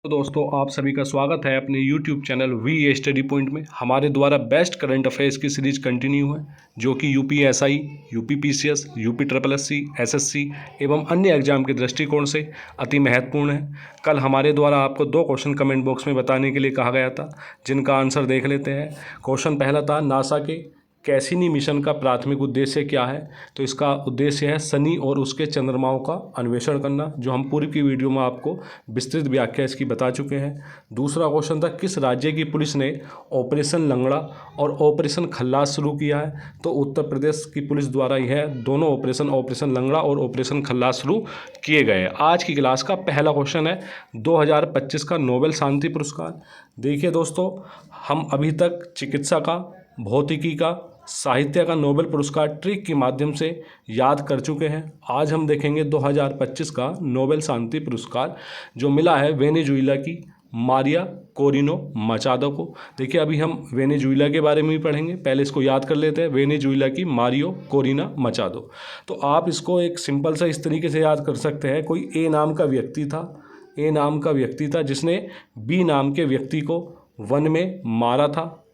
तो दोस्तों आप सभी का स्वागत है अपने YouTube channel we study point में। हमारे द्वारा बेस्ट करंट अफेयर्स की सीरीज कंटिन्यू है जो कि UPSI, UPPCS, UP triple SC, SSC एवं अन्य एग्जाम के दृष्टिकोण से अति महत्वपूर्ण है। कल हमारे द्वारा आपको 2 क्वेश्चन कमेंट बॉक्स में बताने के लिए कहा गया था, जिनका आंसर देख लेते हैं। क्वेश्चन पहला था, नासा के कैसिनी मिशन का प्राथमिक उद्देश्य क्या है? तो इसका उद्देश्य है शनि और उसके चंद्रमाओं का अन्वेषण करना, जो हम पूर्व की वीडियो में आपको विस्तृत व्याख्या इसकी बता चुके हैं। दूसरा क्वेश्चन था, किस राज्य की पुलिस ने ऑपरेशन लंगड़ा और ऑपरेशन खल्लास शुरू किया है? तो उत्तर प्रदेश की पुलिस द्वारा यह दोनों ऑपरेशन लंगड़ा और ऑपरेशन खल्लास शुरू किए गए। आज की क्लास का पहला क्वेश्चन है 2025 का नोबेल शांति पुरस्कार। देखिए दोस्तों, हम अभी तक चिकित्सा का, भौतिकी का, साहित्य का नोबेल पुरस्कार ट्रिक के माध्यम से याद कर चुके हैं। आज हम देखेंगे 2025 का नोबेल शांति पुरस्कार जो मिला है वेनेजुएला की मारिया कोरिनो मचादो को। देखिए, अभी हम वेनेजुएला के बारे में भी पढ़ेंगे, पहले इसको याद कर लेते हैं। वेनेजुएला की मारियो कोरिना मचादो। तो आप इसको एक सिंपल सा इस तरीके से याद कर सकते हैं। कोई ए नाम का व्यक्ति था जिसने बी नाम के व्यक्ति को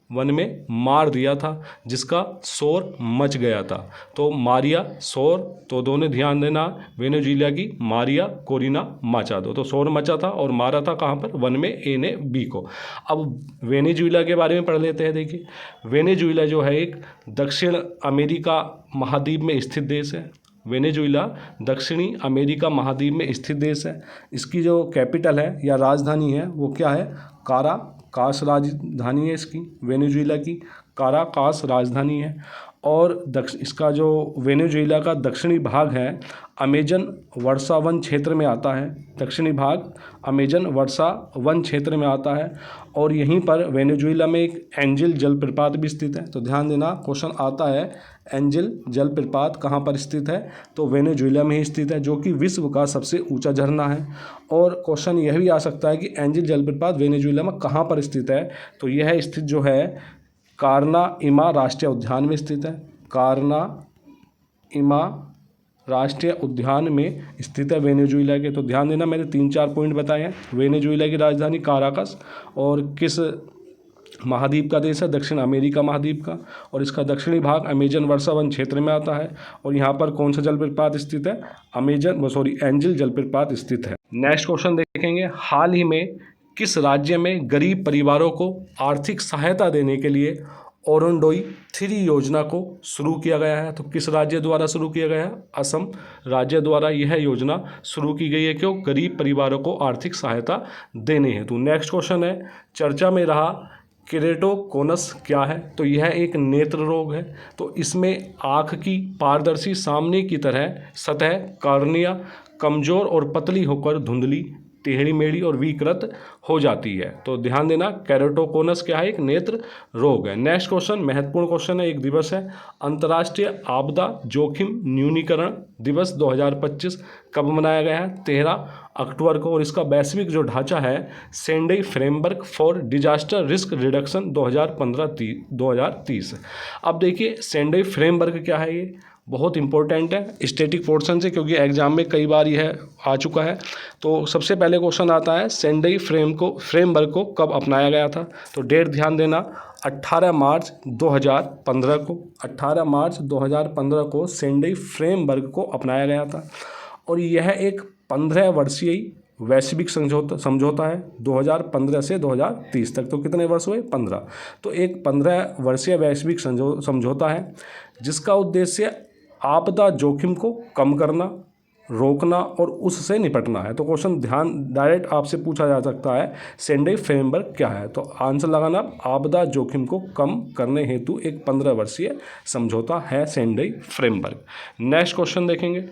वन में मार दिया था, जिसका शोर मच गया था। तो मारिया शोर, तो दोनों ध्यान देना, वेनेजुएला की मारिया कोरिना मचादो। तो शोर मचा था और मारा था कहाँ पर? वन में ए ने बी को। अब वेनेजुएला के बारे में पढ़ लेते हैं। देखिए, वेनेजुएला जो है एक दक्षिण अमेरिका महाद्वीप में स्थित देश है। वेनेजुएला दक्षिणी अमेरिका महाद्वीप में स्थित देश है। इसकी जो कैपिटल है या राजधानी है वो क्या है? काराकास राजधानी है इसकी, वेनेजुएला की काराकास राजधानी है। और इसका जो वेनेजुएला का दक्षिणी भाग है अमेजन वर्षा वन क्षेत्र में आता है। दक्षिणी भाग अमेजन वर्षा वन क्षेत्र में आता है और यहीं पर वेनेजुएला में एक एंजिल जलप्रपात भी स्थित है। तो ध्यान देना, क्वेश्चन आता है एंजिल जलप्रपात कहाँ पर स्थित है? तो वेनेजुएला में ही स्थित है, जो कि विश्व का सबसे ऊंचा झरना है। और क्वेश्चन यह भी आ सकता है कि एंजिल जलप्रपात वेनेजुएला में कहाँ पर स्थित है? तो यह स्थित जो है कार्नाइमा राष्ट्रीय उद्यान में स्थित है। कार्नाइमा राष्ट्रीय उद्यान में स्थित है वेनेजुएला के। तो ध्यान देना, मैंने 3-4 पॉइंट बताए हैं। वेनेजुएला की राजधानी काराकस, और किस महाद्वीप का देश है? दक्षिण अमेरिका महाद्वीप का, और इसका दक्षिणी भाग अमेजन वर्षा वन क्षेत्र में आता है। और यहाँ पर कौन सा जलप्रपात स्थित है? एंजिल जलप्रपात स्थित है। नेक्स्ट क्वेश्चन देखेंगे, हाल ही में किस राज्य में गरीब परिवारों को आर्थिक सहायता देने के लिए ओरोंडोई 3 योजना को शुरू किया गया है? तो किस राज्य द्वारा शुरू किया गया है? असम राज्य द्वारा यह योजना शुरू की गई है। क्यों? गरीब परिवारों को आर्थिक सहायता देने हेतु। नेक्स्ट क्वेश्चन है, चर्चा में रहा केरेटोकोनस क्या है? तो यह एक नेत्र रोग है। तो इसमें आँख की पारदर्शी सामने की तरह सतह कॉर्निया कमजोर और पतली होकर धुंधली, टेढ़ी मेढ़ी और विकृत हो जाती है। तो ध्यान देना, केरेटोकोनस क्या है? एक नेत्र रोग है। नेक्स्ट क्वेश्चन महत्वपूर्ण क्वेश्चन है, एक दिवस है, अंतर्राष्ट्रीय आपदा जोखिम न्यूनीकरण दिवस 2025 कब मनाया गया है? 13 अक्टूबर को। और इसका वैश्विक जो ढांचा है Sendai framework for disaster risk reduction 2030। अब देखिए, सेंडई फ्रेमवर्क क्या है? ये बहुत इंपॉर्टेंट है स्टैटिक पोर्शन से, क्योंकि एग्जाम में कई बार यह आ चुका है। तो सबसे पहले क्वेश्चन आता है, सेंडई फ्रेमवर्क को कब अपनाया गया था? तो डेट ध्यान देना, 18 मार्च 2015 को। 18 मार्च 2015 को सेंडई फ्रेमवर्क को अपनाया गया था। और यह एक 15 वर्षीय वैश्विक समझौता है 2015 से 2030 तक। तो कितने वर्ष हुए? 15। तो एक 15 वर्षीय वैश्विक समझौता है जिसका उद्देश्य आपदा जोखिम को कम करना, रोकना और उससे निपटना है। तो क्वेश्चन डायरेक्ट आपसे पूछा जा सकता है, सेंडई फ्रेमवर्क क्या है? तो आंसर लगाना, आपदा जोखिम को कम करने हेतु एक 15 वर्षीय समझौता है सेंडई फ्रेमवर्क। नेक्स्ट क्वेश्चन देखेंगे,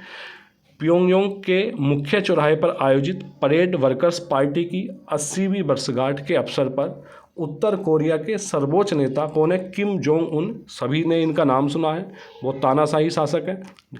प्योंगयांग के मुख्य चौराहे पर आयोजित परेड वर्कर्स पार्टी की 80वीं वर्षगांठ के अवसर पर उत्तर कोरिया के सर्वोच्च नेता कौन है? Kim Jong Un. सभी ने इनका नाम सुना है, वो तानाशाही शासक है।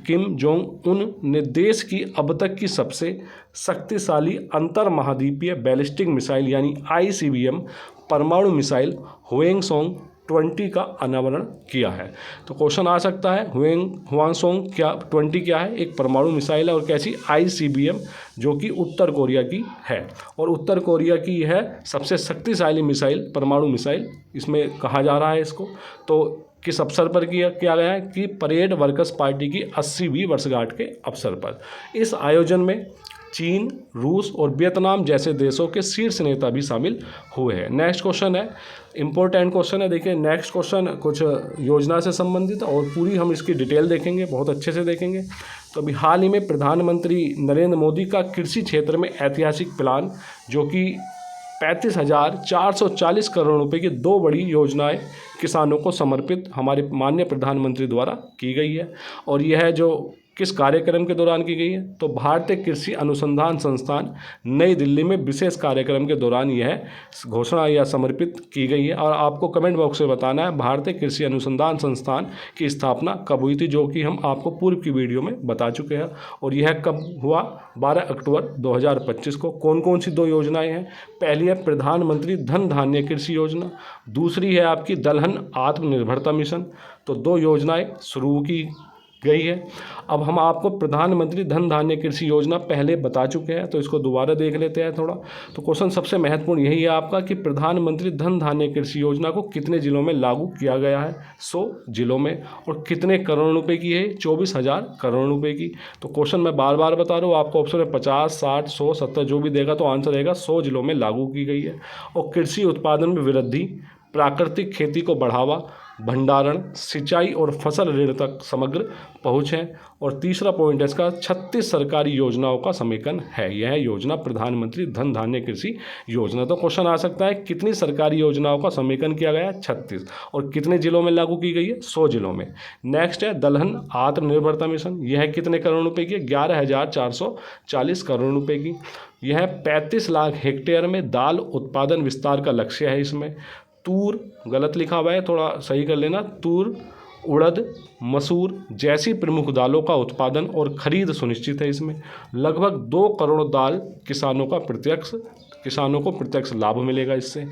किम जोंग उन ने देश की अब तक की सबसे शक्तिशाली अंतर महाद्वीपीय बैलिस्टिक मिसाइल यानी ICBM परमाणु मिसाइल होएंगसोंग 20 का अनावरण किया है। तो क्वेश्चन आ सकता है ह्वानसोंग क्या 20 क्या है? एक परमाणु मिसाइल है और कैसी ICBM जो कि उत्तर कोरिया की है, और उत्तर कोरिया की है सबसे शक्तिशाली मिसाइल, परमाणु मिसाइल इसमें कहा जा रहा है इसको। तो किस अवसर पर किया गया है कि परेड वर्कर्स पार्टी की 80वीं वर्षगांठ के अवसर पर। इस आयोजन में चीन, रूस और वियतनाम जैसे देशों के शीर्ष नेता भी शामिल हुए हैं। नेक्स्ट क्वेश्चन है, इंपॉर्टेंट क्वेश्चन है। देखिए नेक्स्ट क्वेश्चन कुछ योजना से संबंधित और पूरी हम इसकी डिटेल देखेंगे, बहुत अच्छे से देखेंगे। तो अभी हाल ही में प्रधानमंत्री नरेंद्र मोदी का कृषि क्षेत्र में ऐतिहासिक प्लान, जो कि 35,440 करोड़ रुपए की 2 बड़ी योजनाएं किसानों को समर्पित हमारे माननीय प्रधानमंत्री द्वारा की गई है। और यह जो किस कार्यक्रम के दौरान की गई है? तो भारतीय कृषि अनुसंधान संस्थान नई दिल्ली में विशेष कार्यक्रम के दौरान यह घोषणा या समर्पित की गई है। और आपको कमेंट बॉक्स में बताना है भारतीय कृषि अनुसंधान संस्थान की स्थापना कब हुई थी, जो कि हम आपको पूर्व की वीडियो में बता चुके हैं। और यह कब हुआ? 12 अक्टूबर 2025 को। कौन कौन सी 2 योजनाएं हैं? पहली है प्रधानमंत्री धन धान्य कृषि योजना, दूसरी है आपकी दलहन आत्मनिर्भरता मिशन। तो 2 योजनाएं शुरू की गई है। अब हम आपको प्रधानमंत्री धन धान्य कृषि योजना पहले बता चुके हैं, तो इसको दोबारा देख लेते हैं थोड़ा। तो क्वेश्चन सबसे महत्वपूर्ण यही है आपका कि प्रधानमंत्री धन धान्य कृषि योजना को कितने जिलों में लागू किया गया है? 100 जिलों में। और कितने करोड़ रुपए की है? 24,000 करोड़ रुपए की। तो क्वेश्चन मैं बार बार बता रहा हूँ आपको, ऑप्शन में 50, 60, 100, 70 जो भी देगा तो आंसर रहेगा 100 जिलों में लागू की गई है। और कृषि उत्पादन में वृद्धि, प्राकृतिक खेती को बढ़ावा, भंडारण, सिंचाई और फसल ऋण तक समग्र पहुँच है। और तीसरा पॉइंट है इसका 36 सरकारी योजनाओं का समेकन है। यह योजना प्रधानमंत्री धन धान्य कृषि योजना। तो क्वेश्चन आ सकता है कितनी सरकारी योजनाओं का समेकन किया गया है? 36। और कितने जिलों में लागू की गई है? 100 जिलों में। नेक्स्ट है दलहन आत्मनिर्भरता मिशन। यह कितने करोड़ रुपए की? 11,440 करोड़ रुपए की। यह 35 लाख हेक्टेयर में दाल उत्पादन विस्तार का लक्ष्य है। इसमें तूर, गलत लिखा हुआ है थोड़ा सही कर लेना, तूर, उड़द, मसूर जैसी प्रमुख दालों का उत्पादन और खरीद सुनिश्चित है। इसमें लगभग 2 करोड़ दाल किसानों को प्रत्यक्ष लाभ मिलेगा इससे।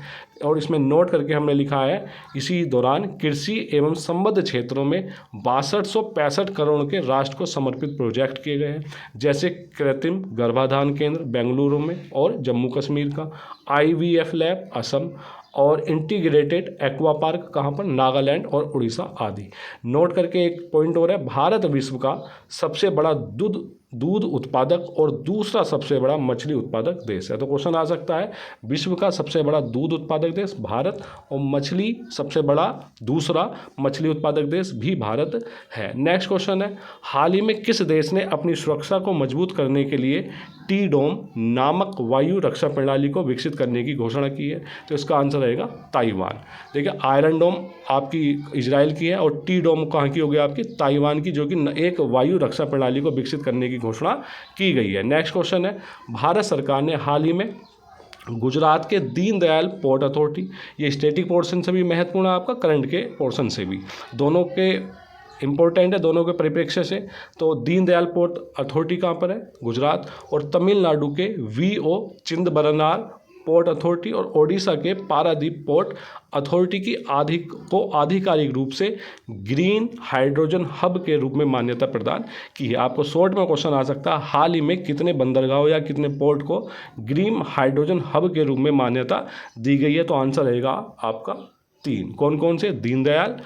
और इसमें नोट करके हमने लिखा है इसी दौरान कृषि एवं संबद्ध क्षेत्रों में 6265 करोड़ के राष्ट्र को समर्पित प्रोजेक्ट किए गए हैं, जैसे कृत्रिम गर्भाधान केंद्र बेंगलुरु में और जम्मू कश्मीर का, IVF लैब असम, और इंटीग्रेटेड एक्वा पार्क कहाँ पर? नागालैंड और उड़ीसा आदि। नोट करके एक पॉइंट और है, भारत विश्व का सबसे बड़ा दूध उत्पादक और दूसरा सबसे बड़ा मछली उत्पादक देश है। तो क्वेश्चन आ सकता है विश्व का सबसे बड़ा दूध उत्पादक देश भारत, और मछली सबसे बड़ा दूसरा मछली उत्पादक देश भी भारत है। नेक्स्ट क्वेश्चन है, हाल ही में किस देश ने अपनी सुरक्षा को मजबूत करने के लिए टी-डोम नामक वायु रक्षा प्रणाली को विकसित करने की घोषणा की है? तो इसका आंसर रहेगा ताइवान। देखिए आयरन डोम आपकी इजराइल की है और टी-डोम कहाँ की होगी? आपकी ताइवान की, जो कि एक वायु रक्षा प्रणाली को विकसित करने की घोषणा की गई है। नेक्स्ट क्वेश्चन है, भारत सरकार ने हाल ही में गुजरात के दीनदयाल पोर्ट अथॉरिटी, ये स्टैटिक पोर्शन से भी महत्वपूर्ण है आपका, करंट के पोर्शन से भी, दोनों के इंपॉर्टेंट है दोनों के परिप्रेक्ष्य से। तो दीनदयाल पोर्ट अथॉरिटी कहाँ पर है? गुजरात। और तमिलनाडु के VO चिदंबरनार पोर्ट अथॉरिटी और ओडिशा के पारादीप पोर्ट अथॉरिटी की आधिकारिक रूप से ग्रीन हाइड्रोजन हब के रूप में मान्यता प्रदान की है। आपको शॉर्ट में क्वेश्चन आ सकता है, हाल ही में कितने बंदरगाहों या कितने पोर्ट को ग्रीन हाइड्रोजन हब के रूप में मान्यता दी गई है? तो आंसर रहेगा आपका 3। कौन कौन से? दीनदयाल,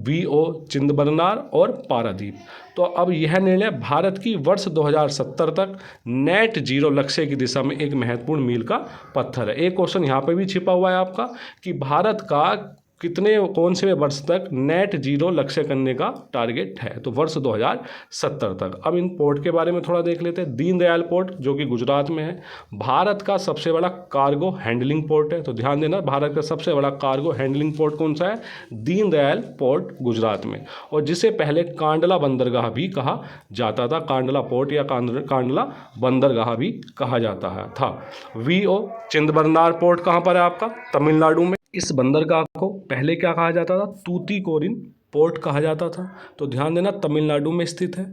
VO चिदंबरनार और पारादीप। तो अब यह निर्णय भारत की वर्ष 2070 तक नेट जीरो लक्ष्य की दिशा में एक महत्वपूर्ण मील का पत्थर है। एक क्वेश्चन यहाँ पे भी छिपा हुआ है आपका कि भारत का कौन से वर्ष तक नेट जीरो लक्ष्य करने का टारगेट है? तो वर्ष 2070 तक। अब इन पोर्ट के बारे में थोड़ा देख लेते हैं। दीनदयाल पोर्ट जो कि गुजरात में है, भारत का सबसे बड़ा कार्गो हैंडलिंग पोर्ट है। तो ध्यान देना, भारत का सबसे बड़ा कार्गो हैंडलिंग पोर्ट कौन सा है? दीनदयाल पोर्ट गुजरात में, और जिसे पहले कांडला बंदरगाह भी कहा जाता था। कांडला पोर्ट या कांडला बंदरगाह भी कहा जाता था। VO चिदंबरनार पोर्ट कहाँ पर है आपका? तमिलनाडु में। इस बंदरगाह को पहले क्या कहा जाता था? तूतीकोरिन पोर्ट कहा जाता था। तो ध्यान देना, तमिलनाडु में स्थित है।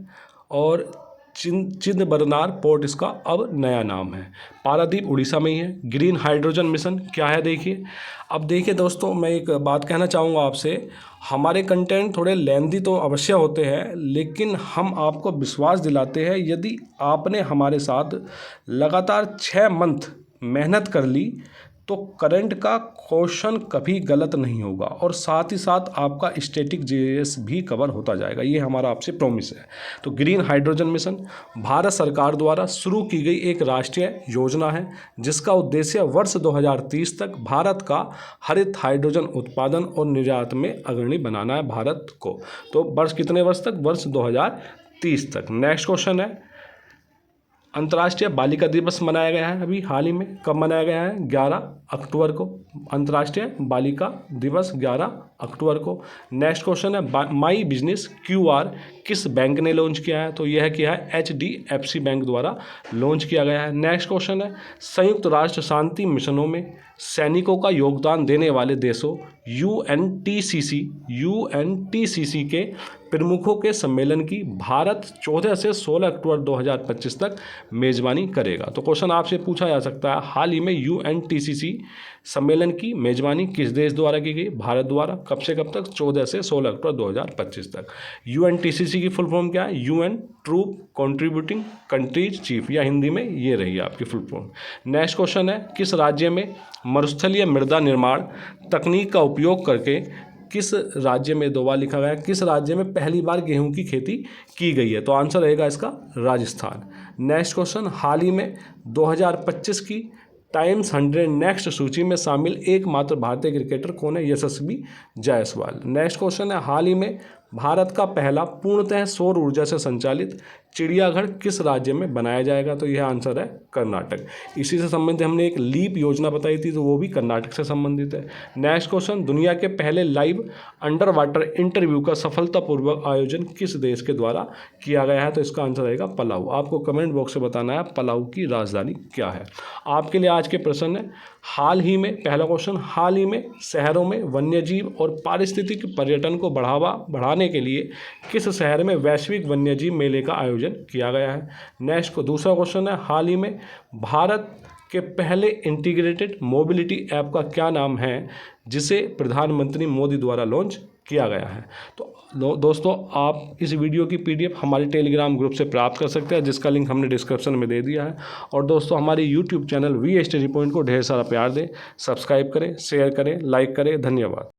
और चिदंबरनार पोर्ट इसका अब नया नाम है। पारादीप उड़ीसा में ही है। ग्रीन हाइड्रोजन मिशन क्या है देखिए। अब देखिए दोस्तों, मैं एक बात कहना चाहूँगा आपसे, हमारे कंटेंट थोड़े लेंदी तो अवश्य होते हैं, लेकिन हम आपको विश्वास दिलाते हैं यदि आपने हमारे साथ लगातार 6 मंथ मेहनत कर ली तो करंट का क्वेश्चन कभी गलत नहीं होगा और साथ ही साथ आपका स्टैटिक जीएस भी कवर होता जाएगा। ये हमारा आपसे प्रॉमिस है। तो ग्रीन हाइड्रोजन मिशन भारत सरकार द्वारा शुरू की गई एक राष्ट्रीय योजना है जिसका उद्देश्य वर्ष 2030 तक भारत का हरित हाइड्रोजन उत्पादन और निर्यात में अग्रणी बनाना है भारत को। तो वर्ष कितने वर्ष तक? वर्ष 2030 तक। नेक्स्ट क्वेश्चन है, अंतर्राष्ट्रीय बालिका दिवस मनाया गया है अभी हाल ही में। कब मनाया गया है? 11 अक्टूबर को। अंतर्राष्ट्रीय बालिका दिवस 11 अक्टूबर को। नेक्स्ट क्वेश्चन है, माई बिजनेस क्यूआर किस बैंक ने लॉन्च किया है? तो यह किया है HDFC बैंक द्वारा लॉन्च किया गया है। नेक्स्ट क्वेश्चन है, संयुक्त राष्ट्र शांति मिशनों में सैनिकों का योगदान देने वाले देशों UNTCC के प्रमुखों के सम्मेलन की भारत 14 से 16 अक्टूबर 2025 तक मेज़बानी करेगा। तो क्वेश्चन आपसे पूछा जा सकता है, हाल ही में UNTCC सम्मेलन की मेज़बानी किस देश द्वारा की गई? भारत द्वारा। कब से कब तक? 14 से 16 अक्टूबर 2025 तक। UNTCC की फुल फॉर्म क्या है? UN troop contributing countries chief, या हिंदी में ये रही आपकी फुल फॉर्म। नेक्स्ट क्वेश्चन है, किस राज्य में मरुस्थलीय मृदा निर्माण तकनीक का उपयोग करके किस राज्य में, दो बार लिखा गया है, किस राज्य में पहली बार गेहूं की खेती की गई है? तो आंसर रहेगा इसका राजस्थान। नेक्स्ट क्वेश्चन, हाल ही में 2025 की टाइम्स 100 नेक्स्ट सूची में शामिल एकमात्र भारतीय क्रिकेटर कौन है? यशस्वी जायसवाल। नेक्स्ट क्वेश्चन है, हाल ही में भारत का पहला पूर्णतः सौर ऊर्जा से संचालित चिड़ियाघर किस राज्य में बनाया जाएगा? तो यह आंसर है कर्नाटक। इसी से संबंधित हमने एक लीप योजना बताई थी, तो वो भी कर्नाटक से संबंधित है। नेक्स्ट क्वेश्चन, दुनिया के पहले लाइव अंडर वाटर इंटरव्यू का सफलतापूर्वक आयोजन किस देश के द्वारा किया गया है? तो इसका आंसर रहेगा पलाऊ। आपको कमेंट बॉक्स से बताना है पलाऊ की राजधानी क्या है। आपके लिए आज के प्रश्न है, हाल ही में, पहला क्वेश्चन, हाल ही में शहरों में वन्यजीव और पारिस्थितिक पर्यटन को बढ़ाने के लिए किस शहर में वैश्विक वन्यजीव मेले का आयोजन किया गया है? नेक्स्ट को दूसरा क्वेश्चन है, हाल ही में भारत के पहले इंटीग्रेटेड मोबिलिटी ऐप का क्या नाम है जिसे प्रधानमंत्री मोदी द्वारा लॉन्च किया गया है? तो दोस्तों, आप इस वीडियो की PDF हमारे टेलीग्राम ग्रुप से प्राप्त कर सकते हैं, जिसका लिंक हमने डिस्क्रिप्शन में दे दिया है। और दोस्तों, हमारे YouTube channel we study point को ढेर सारा प्यार दें, सब्सक्राइब करें, शेयर करें, लाइक करें। धन्यवाद।